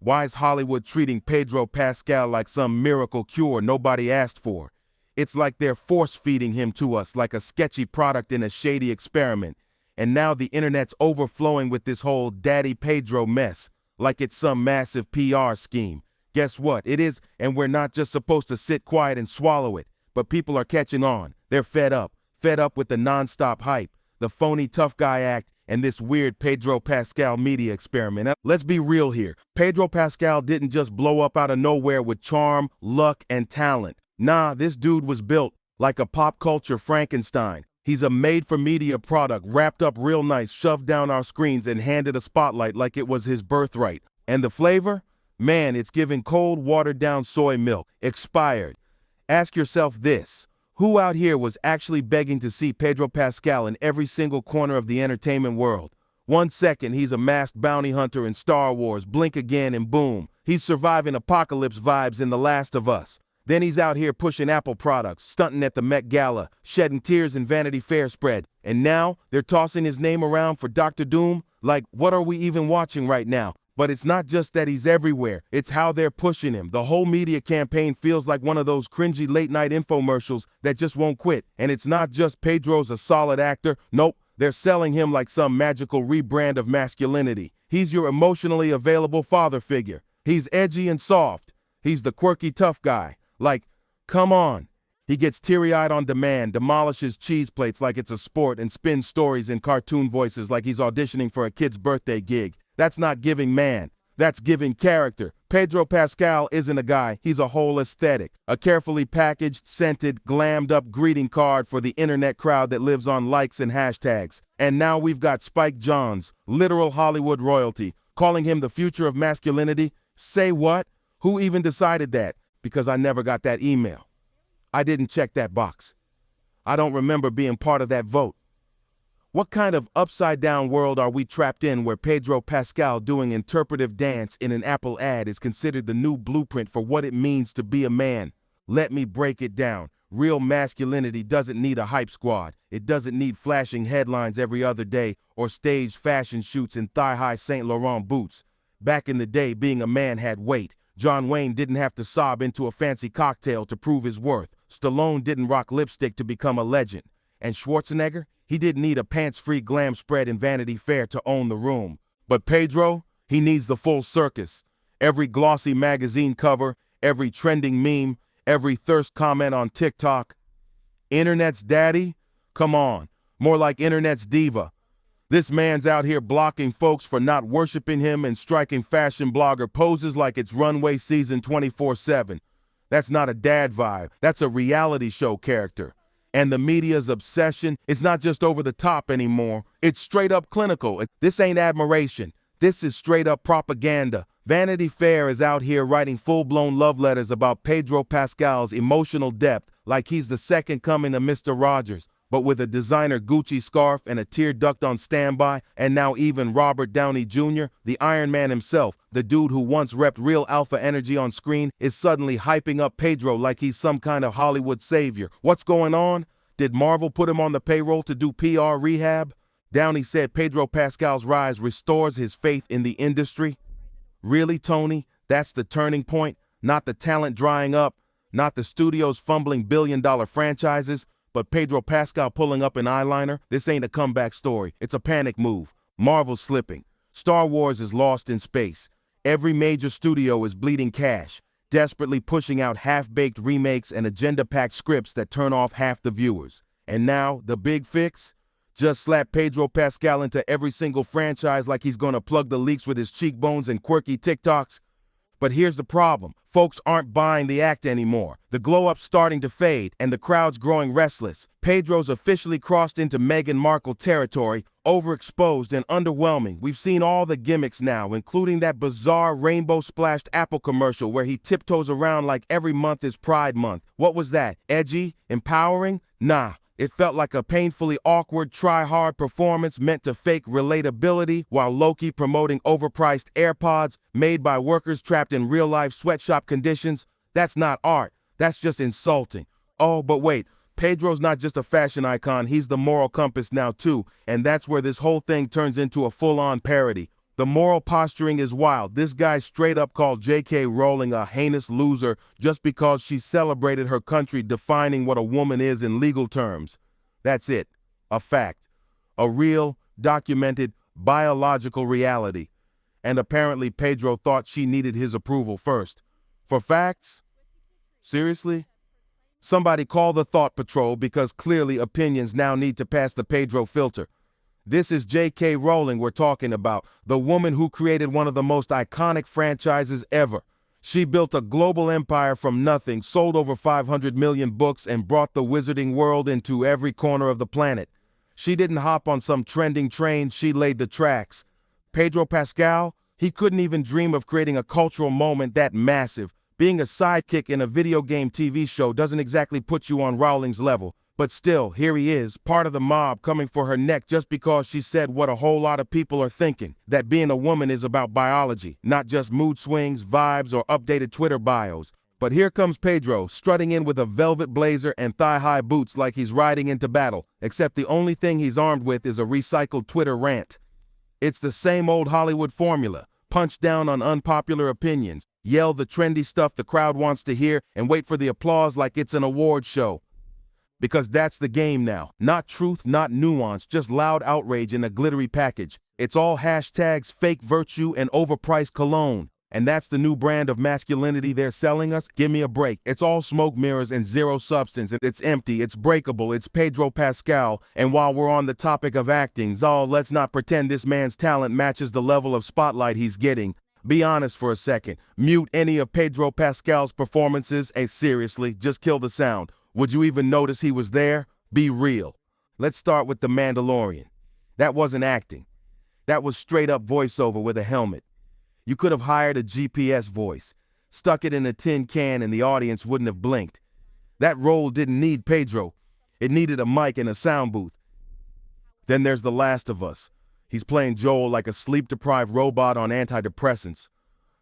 Why is Hollywood treating Pedro Pascal like some miracle cure nobody asked for? It's like they're force-feeding him to us like a sketchy product in a shady experiment. And now the internet's overflowing with this whole Daddy Pedro mess, like it's some massive PR scheme. Guess what? It is, and we're not just supposed to sit quiet and swallow it, but people are catching on. They're fed up with the non-stop hype, the phony tough guy act, and this weird Pedro Pascal media experiment. Let's be real here. Pedro Pascal didn't just blow up out of nowhere with charm, luck, and talent. Nah, this dude was built like a pop culture Frankenstein. He's a made-for-media product, wrapped up real nice, shoved down our screens, and handed a spotlight like it was his birthright. And the flavor? Man, it's giving cold, watered-down soy milk, expired. Ask yourself this. Who out here was actually begging to see Pedro Pascal in every single corner of the entertainment world? 1 second, he's a masked bounty hunter in Star Wars, blink again and boom. He's surviving apocalypse vibes in The Last of Us. Then he's out here pushing Apple products, stunting at the Met Gala, shedding tears in Vanity Fair spread. And now they're tossing his name around for Dr. Doom? Like, what are we even watching right now? But it's not just that he's everywhere, it's how they're pushing him. The whole media campaign feels like one of those cringy late-night infomercials that just won't quit. And it's not just Pedro's a solid actor. Nope, they're selling him like some magical rebrand of masculinity. He's your emotionally available father figure. He's edgy and soft. He's the quirky tough guy. Like, come on. He gets teary-eyed on demand, demolishes cheese plates like it's a sport, and spins stories in cartoon voices like he's auditioning for a kid's birthday gig. That's not giving man. That's giving character. Pedro Pascal isn't a guy. He's a whole aesthetic. A carefully packaged, scented, glammed-up greeting card for the internet crowd that lives on likes and hashtags. And now we've got Spike Jonze, literal Hollywood royalty, calling him the future of masculinity. Say what? Who even decided that? Because I never got that email. I didn't check that box. I don't remember being part of that vote. What kind of upside-down world are we trapped in where Pedro Pascal doing interpretive dance in an Apple ad is considered the new blueprint for what it means to be a man? Let me break it down. Real masculinity doesn't need a hype squad. It doesn't need flashing headlines every other day or staged fashion shoots in thigh-high Saint Laurent boots. Back in the day, being a man had weight. John Wayne didn't have to sob into a fancy cocktail to prove his worth. Stallone didn't rock lipstick to become a legend. And Schwarzenegger? He didn't need a pants-free glam spread in Vanity Fair to own the room. But Pedro, he needs the full circus. Every glossy magazine cover, every trending meme, every thirst comment on TikTok. Internet's daddy? Come on, more like internet's diva. This man's out here blocking folks for not worshiping him and striking fashion blogger poses like it's runway season 24/7. That's not a dad vibe, that's a reality show character. And the media's obsession is not just over the top anymore. It's straight up clinical. This ain't admiration. This is straight up propaganda. Vanity Fair is out here writing full-blown love letters about Pedro Pascal's emotional depth like he's the second coming of Mr. Rogers, but with a designer Gucci scarf and a tear duct on standby, and now even Robert Downey Jr., the Iron Man himself, the dude who once repped real alpha energy on screen, is suddenly hyping up Pedro like he's some kind of Hollywood savior. What's going on? Did Marvel put him on the payroll to do PR rehab? Downey said Pedro Pascal's rise restores his faith in the industry. Really, Tony? That's the turning point? Not the talent drying up, not the studios fumbling billion-dollar franchises, but Pedro Pascal pulling up an eyeliner? This ain't a comeback story. It's a panic move. Marvel's slipping. Star Wars is lost in space. Every major studio is bleeding cash, desperately pushing out half-baked remakes and agenda-packed scripts that turn off half the viewers. And now, the big fix? Just slap Pedro Pascal into every single franchise like he's gonna plug the leaks with his cheekbones and quirky TikToks? But here's the problem. Folks aren't buying the act anymore. The glow-up's starting to fade, and the crowd's growing restless. Pedro's officially crossed into Meghan Markle territory, overexposed and underwhelming. We've seen all the gimmicks now, including that bizarre rainbow-splashed Apple commercial where he tiptoes around like every month is Pride Month. What was that? Edgy? Empowering? Nah. It felt like a painfully awkward, try-hard performance meant to fake relatability while low-key promoting overpriced AirPods made by workers trapped in real-life sweatshop conditions. That's not art. That's just insulting. Oh, but wait. Pedro's not just a fashion icon. He's the moral compass now, too. And that's where this whole thing turns into a full-on parody. The moral posturing is wild. This guy straight up called J.K. Rowling a heinous loser just because she celebrated her country defining what a woman is in legal terms. That's it. A fact. A real, documented, biological reality. And apparently Pedro thought she needed his approval first. For facts? Seriously? Somebody call the Thought Patrol because clearly opinions now need to pass the Pedro filter. This is J.K. Rowling we're talking about, the woman who created one of the most iconic franchises ever. She built a global empire from nothing, sold over 500 million books, and brought the wizarding world into every corner of the planet. She didn't hop on some trending train, she laid the tracks. Pedro Pascal, he couldn't even dream of creating a cultural moment that massive. Being a sidekick in a video game TV show doesn't exactly put you on Rowling's level. But still, here he is, part of the mob coming for her neck just because she said what a whole lot of people are thinking, that being a woman is about biology, not just mood swings, vibes, or updated Twitter bios. But here comes Pedro, strutting in with a velvet blazer and thigh-high boots like he's riding into battle, except the only thing he's armed with is a recycled Twitter rant. It's the same old Hollywood formula. Punch down on unpopular opinions, yell the trendy stuff the crowd wants to hear, and wait for the applause like it's an award show. Because that's the game now. Not truth, not nuance, just loud outrage in a glittery package. It's all hashtags, fake virtue, and overpriced cologne. And that's the new brand of masculinity they're selling us? Give me a break. It's all smoke mirrors and zero substance. It's empty, it's breakable, it's Pedro Pascal. And while we're on the topic of acting, let's not pretend this man's talent matches the level of spotlight he's getting. Be honest for a second. Mute any of Pedro Pascal's performances and seriously, just kill the sound. Would you even notice he was there? Be real. Let's start with The Mandalorian. That wasn't acting. That was straight up voiceover with a helmet. You could have hired a GPS voice, stuck it in a tin can, and the audience wouldn't have blinked. That role didn't need Pedro. It needed a mic and a sound booth. Then there's The Last of Us. He's playing Joel like a sleep-deprived robot on antidepressants.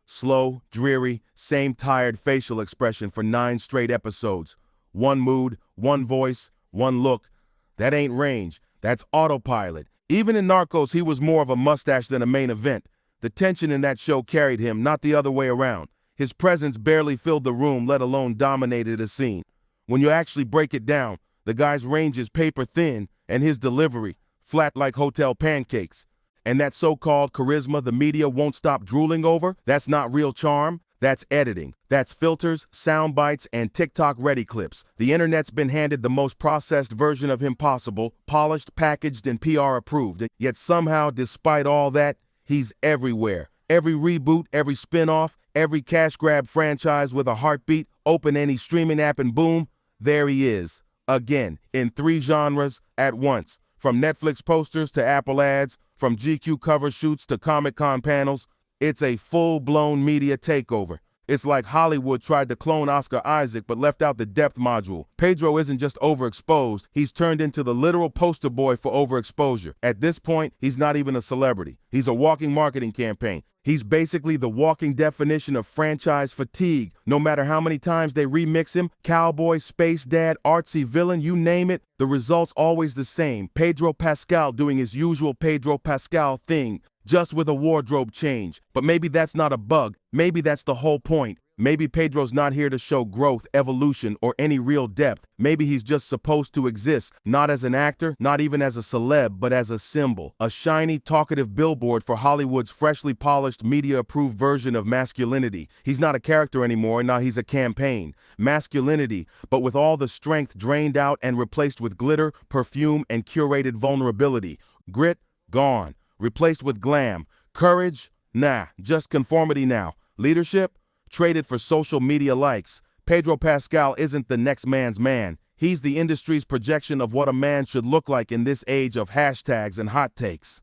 Slow, dreary, same tired facial expression for 9 straight episodes. One mood, one voice, one look. That ain't range. That's autopilot. Even in Narcos, he was more of a mustache than a main event. The tension in that show carried him, not the other way around. His presence barely filled the room, let alone dominated a scene. When you actually break it down, the guy's range is paper thin, and his delivery, flat like hotel pancakes. And that so-called charisma the media won't stop drooling over, that's not real charm. That's editing. That's filters, sound bites, and TikTok-ready clips. The internet's been handed the most processed version of him possible, polished, packaged, and PR-approved. Yet somehow, despite all that, he's everywhere. Every reboot, every spin-off, every cash-grab franchise with a heartbeat, open any streaming app and boom, there he is. Again, in 3 genres at once. From Netflix posters to Apple ads, from GQ cover shoots to Comic-Con panels, it's a full-blown media takeover. It's like Hollywood tried to clone Oscar Isaac but left out the depth module. Pedro isn't just overexposed, he's turned into the literal poster boy for overexposure. At this point, he's not even a celebrity. He's a walking marketing campaign. He's basically the walking definition of franchise fatigue. No matter how many times they remix him, cowboy, space dad, artsy villain, you name it, the result's always the same. Pedro Pascal doing his usual Pedro Pascal thing, just with a wardrobe change. But maybe that's not a bug. Maybe that's the whole point. Maybe Pedro's not here to show growth, evolution, or any real depth. Maybe he's just supposed to exist, not as an actor, not even as a celeb, but as a symbol. A shiny, talkative billboard for Hollywood's freshly polished, media-approved version of masculinity. He's not a character anymore, now he's a campaign. Masculinity, but with all the strength drained out and replaced with glitter, perfume, and curated vulnerability. Grit, gone. Replaced with glam. Courage? Nah, just conformity now. Leadership? Traded for social media likes. Pedro Pascal isn't the next man's man. He's the industry's projection of what a man should look like in this age of hashtags and hot takes.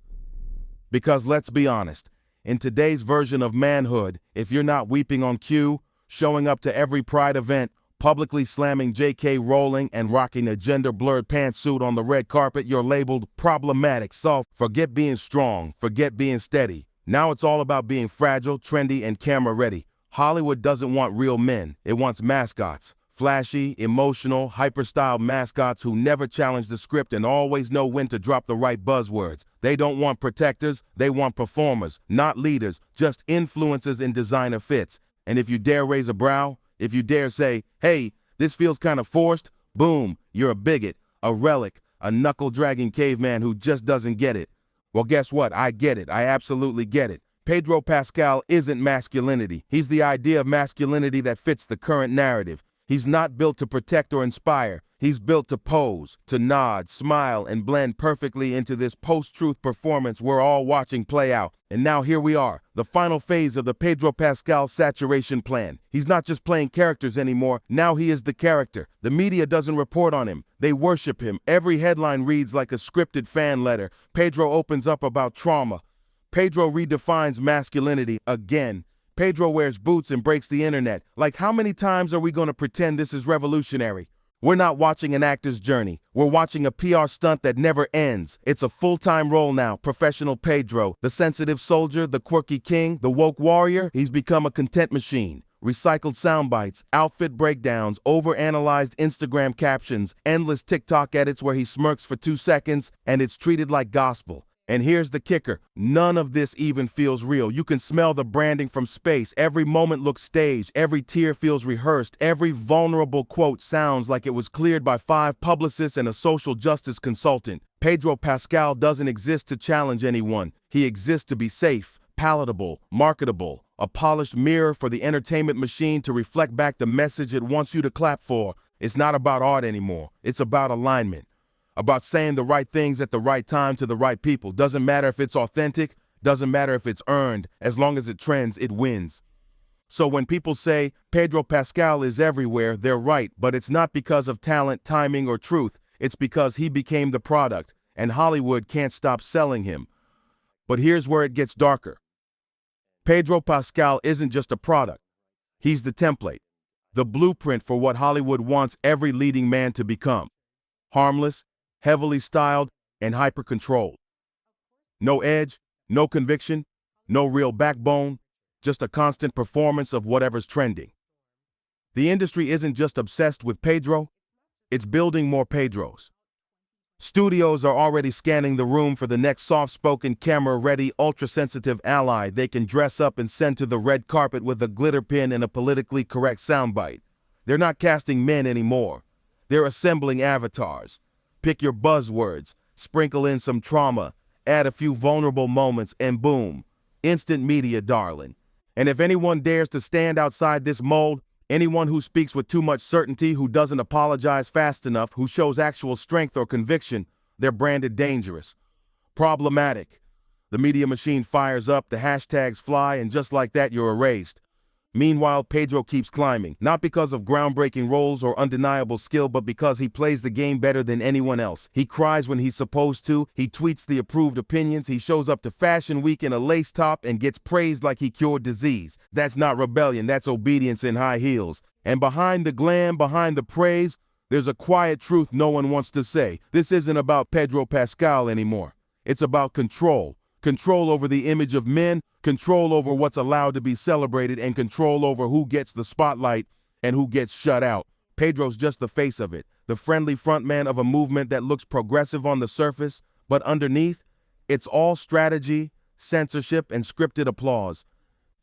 Because let's be honest, in today's version of manhood, if you're not weeping on cue, showing up to every Pride event, publicly slamming J.K. Rowling and rocking a gender-blurred pantsuit on the red carpet, you're labeled problematic. So forget being strong, forget being steady. Now it's all about being fragile, trendy, and camera-ready. Hollywood doesn't want real men, it wants mascots. Flashy, emotional, hyper-styled mascots who never challenge the script and always know when to drop the right buzzwords. They don't want protectors, they want performers, not leaders, just influencers in designer fits. And if you dare raise a brow, if you dare say, hey, this feels kind of forced, boom, you're a bigot, a relic, a knuckle-dragging caveman who just doesn't get it. Well, guess what? I get it. I absolutely get it. Pedro Pascal isn't masculinity. He's the idea of masculinity that fits the current narrative. He's not built to protect or inspire. He's built to pose, to nod, smile, and blend perfectly into this post-truth performance we're all watching play out. And now here we are, the final phase of the Pedro Pascal saturation plan. He's not just playing characters anymore. Now he is the character. The media doesn't report on him. They worship him. Every headline reads like a scripted fan letter. Pedro opens up about trauma. Pedro redefines masculinity again. Pedro wears boots and breaks the internet. Like, how many times are we going to pretend this is revolutionary? We're not watching an actor's journey. We're watching a PR stunt that never ends. It's a full-time role now. Professional Pedro, the sensitive soldier, the quirky king, the woke warrior, he's become a content machine. Recycled sound bites, outfit breakdowns, overanalyzed Instagram captions, endless TikTok edits where he smirks for 2 seconds, and it's treated like gospel. And here's the kicker. None of this even feels real. You can smell the branding from space. Every moment looks staged. Every tear feels rehearsed. Every vulnerable quote sounds like it was cleared by 5 publicists and a social justice consultant. Pedro Pascal doesn't exist to challenge anyone. He exists to be safe, palatable, marketable, a polished mirror for the entertainment machine to reflect back the message it wants you to clap for. It's not about art anymore. It's about alignment. About saying the right things at the right time to the right people. Doesn't matter if it's authentic, doesn't matter if it's earned. As long as it trends, it wins. So when people say Pedro Pascal is everywhere, they're right, but it's not because of talent, timing, or truth. It's because he became the product, and Hollywood can't stop selling him. But here's where it gets darker. Pedro Pascal isn't just a product. He's the template, the blueprint for what Hollywood wants every leading man to become. Harmless, heavily styled, and hyper-controlled. No edge, no conviction, no real backbone, just a constant performance of whatever's trending. The industry isn't just obsessed with Pedro, it's building more Pedros. Studios are already scanning the room for the next soft-spoken, camera-ready, ultra-sensitive ally they can dress up and send to the red carpet with a glitter pin and a politically correct soundbite. They're not casting men anymore. They're assembling avatars. Pick your buzzwords, sprinkle in some trauma, add a few vulnerable moments, and boom, instant media darling. And if anyone dares to stand outside this mold, anyone who speaks with too much certainty, who doesn't apologize fast enough, who shows actual strength or conviction, they're branded dangerous. Problematic. The media machine fires up, the hashtags fly, and just like that, you're erased. Meanwhile, Pedro keeps climbing, not because of groundbreaking roles or undeniable skill, but because he plays the game better than anyone else. He cries when he's supposed to, he tweets the approved opinions, he shows up to Fashion Week in a lace top and gets praised like he cured disease. That's not rebellion, that's obedience in high heels. And behind the glam, behind the praise, there's a quiet truth no one wants to say. This isn't about Pedro Pascal anymore. It's about control. Control over the image of men, control over what's allowed to be celebrated, and control over who gets the spotlight and who gets shut out. Pedro's just the face of it, the friendly frontman of a movement that looks progressive on the surface, but underneath, it's all strategy, censorship, and scripted applause.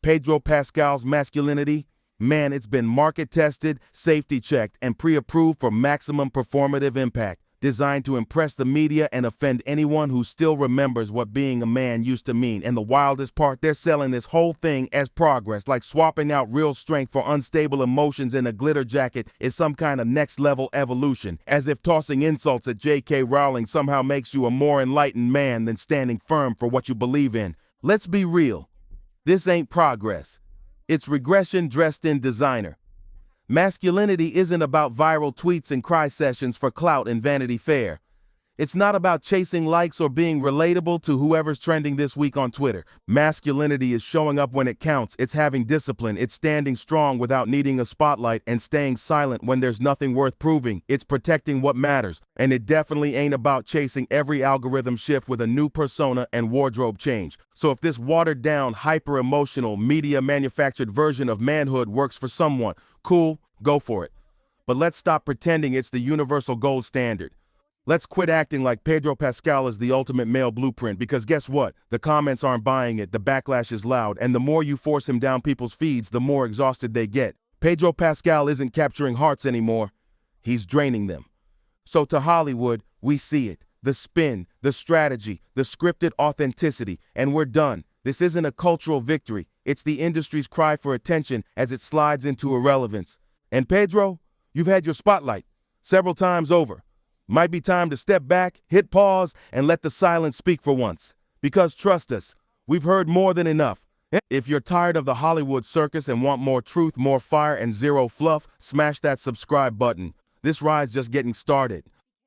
Pedro Pascal's masculinity, man, it's been market-tested, safety-checked, and pre-approved for maximum performative impact. Designed to impress the media and offend anyone who still remembers what being a man used to mean. And the wildest part, they're selling this whole thing as progress, like swapping out real strength for unstable emotions in a glitter jacket is some kind of next-level evolution, as if tossing insults at J.K. Rowling somehow makes you a more enlightened man than standing firm for what you believe in. Let's be real. This ain't progress. It's regression dressed in designer. Masculinity isn't about viral tweets and cry sessions for clout and Vanity Fair. It's not about chasing likes or being relatable to whoever's trending this week on Twitter. Masculinity is showing up when it counts. It's having discipline. It's standing strong without needing a spotlight and staying silent when there's nothing worth proving. It's protecting what matters. And it definitely ain't about chasing every algorithm shift with a new persona and wardrobe change. So if this watered down, hyper-emotional, media-manufactured version of manhood works for someone, cool, go for it. But let's stop pretending it's the universal gold standard. Let's quit acting like Pedro Pascal is the ultimate male blueprint, because guess what? The comments aren't buying it, the backlash is loud, and the more you force him down people's feeds, the more exhausted they get. Pedro Pascal isn't capturing hearts anymore. He's draining them. So to Hollywood, we see it. The spin, the strategy, the scripted authenticity, and we're done. This isn't a cultural victory. It's the industry's cry for attention as it slides into irrelevance. And Pedro, you've had your spotlight several times over. Might be time to step back, hit pause, and let the silence speak for once. Because trust us, we've heard more than enough. If you're tired of the Hollywood circus and want more truth, more fire, and zero fluff, smash that subscribe button. This ride's just getting started.